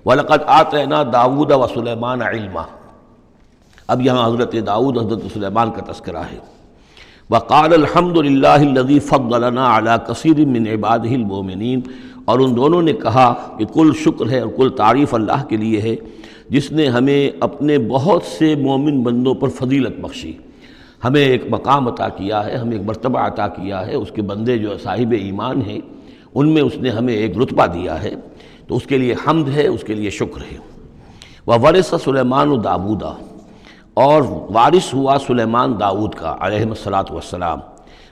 وَلَقَدْ آتَيْنَا دَاوُودَ وَسُلَيْمَانَ عِلْمًا۔ اب یہاں حضرت داؤد حضرت سلیمان کا تذکرہ ہے۔ وَقَالَ الْحَمْدُ لِلَّهِ الَّذِي فَضَّلَنَا عَلَى كَثِيرٍ مِّنْ عِبَادِهِ الْمُؤْمِنِينَ، اور ان دونوں نے کہا کہ کل شکر ہے اور کل تعریف اللہ کے لیے ہے جس نے ہمیں اپنے بہت سے مومن بندوں پر فضیلت بخشی، ہمیں ایک مقام عطا کیا ہے، ہمیں ایک مرتبہ عطا کیا ہے، اس کے بندے جو صاحب ایمان ہیں ان میں اس نے ہمیں ایک رتبہ دیا ہے، تو اس کے لیے حمد ہے، اس کے لیے شکر ہے۔ وَوَرِثَ سُلَيْمَانُ دَاوُودَ، اور وارث ہوا سلیمان داؤد کا علیہ الصلاۃ والسلام۔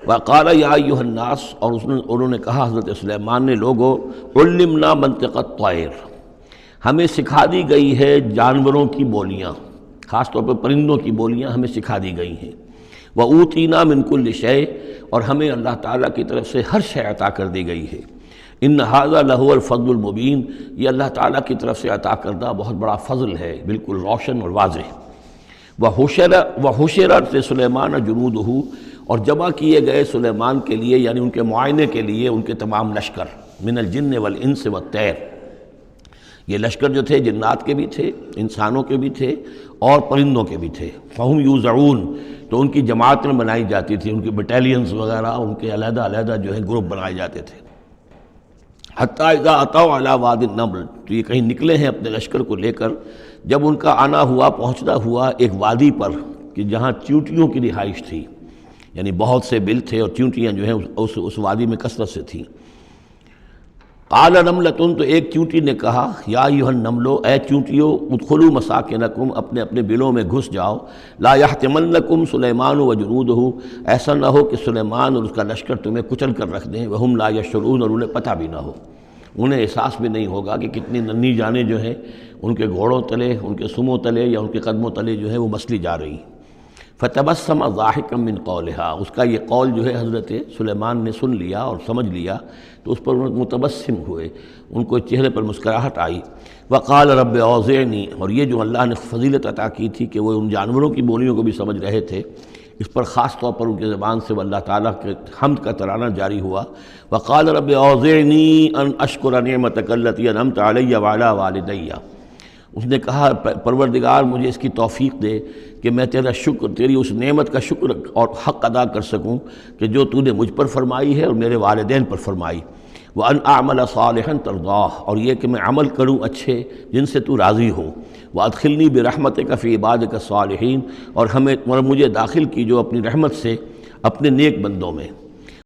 وَقَالَ يَا أَيُّهَا النَّاسُ، اور انہوں نے کہا حضرت سلیمان نے، لوگو عُلِّمْنَا مَنطِقَ الطَّيْرِ، ہمیں سکھا دی گئی ہے جانوروں کی بولیاں، خاص طور پر پرندوں کی بولیاں ہمیں سکھا دی گئی ہیں۔ وَأُوتِينَا مِن كُلِّ شَيْءٍ، اور ہمیں اللہ تعالیٰ کی طرف سے ہر شے عطا کر دی گئی ہے۔ إِنَّ هَذَا لَهُوَ الْفَضْلُ الْمُبِينُ، یہ اللہ تعالیٰ کی طرف سے عطا کردہ بہت بڑا فضل ہے، بالکل روشن اور واضح۔ وَحُشِرَتْ سُلَيْمَانَ جُنُودُهُ، اور جمع کیے گئے سلیمان کے لیے، یعنی ان کے معائنے کے لیے، ان کے تمام لشکر، من الجن والانس والطیر، یہ لشکر جو تھے جنات کے بھی تھے، انسانوں کے بھی تھے اور پرندوں کے بھی تھے۔ فَهُمْ يُوزَعُونَ، تو ان کی جماعتیں بنائی جاتی تھی، ان کی بٹالینز وغیرہ، ان کے علیحدہ علیحدہ جو ہے گروپ بنائے جاتے تھے۔ حتیٰ اذا اتوا علی وادی النمل، تو یہ کہیں نکلے ہیں اپنے لشکر کو لے کر، جب ان کا آنا ہوا، پہنچنا ہوا ایک وادی پر کہ جہاں چیونٹیوں کی رہائش تھی، یعنی بہت سے بل تھے اور چیونٹیاں جو ہیں اس وادی میں کثرت سے تھیں۔ قال نملۃ، تو ایک چیونٹی نے کہا، یا ایھا النمل، اے چیونٹیوں، ادخلوا مساکنکم، اپنے اپنے بلوں میں گھس جاؤ، لا یحطمنکم سلیمان وجنودہ، ایسا نہ ہو کہ سلیمان اور اس کا لشکر تمہیں کچل کر رکھ دیں، وہم لا یشعرون، اور انہیں پتہ بھی نہ ہو، انہیں احساس بھی نہیں ہوگا کہ کتنی ننھی جانیں جو ہیں ان کے گھوڑوں تلے، ان کے سموں تلے یا ان کے قدموں تلے جو ہے وہ مسلی جا رہی۔ فتبسم ضاحکا من قولہا، اس کا یہ قول جو ہے حضرت سلیمان نے سن لیا اور سمجھ لیا، تو اس پر متبسم ہوئے، ان کو چہرے پر مسکراہٹ آئی۔ وقال رب اوزعنی، اور یہ جو اللہ نے فضیلت عطا کی تھی کہ وہ ان جانوروں کی بولیوں کو بھی سمجھ رہے تھے، اس پر خاص طور پر ان کی زبان سے اللہ تعالیٰ کے حمد کا ترانہ جاری ہوا۔ وقال رب اوزعنی ان اشکر نعمتک التی انعمت علی وعلی والدی، اس نے کہا پروردگار مجھے اس کی توفیق دے کہ میں تیرا شکر، تیری اس نعمت کا شکر اور حق ادا کر سکوں کہ جو تو نے مجھ پر فرمائی ہے اور میرے والدین پر فرمائی۔ وَأَنْ أَعْمَلَ صَالِحًا تَرْضَاهُ، اور یہ کہ میں عمل کروں اچھے جن سے تو راضی ہو۔ وَأَدْخِلْنِي بِرَحْمَتِكَ فِي عِبَادِكَ الصَّالِحِينَ، اور مجھے داخل کیجو اپنی رحمت سے اپنے نیک بندوں میں۔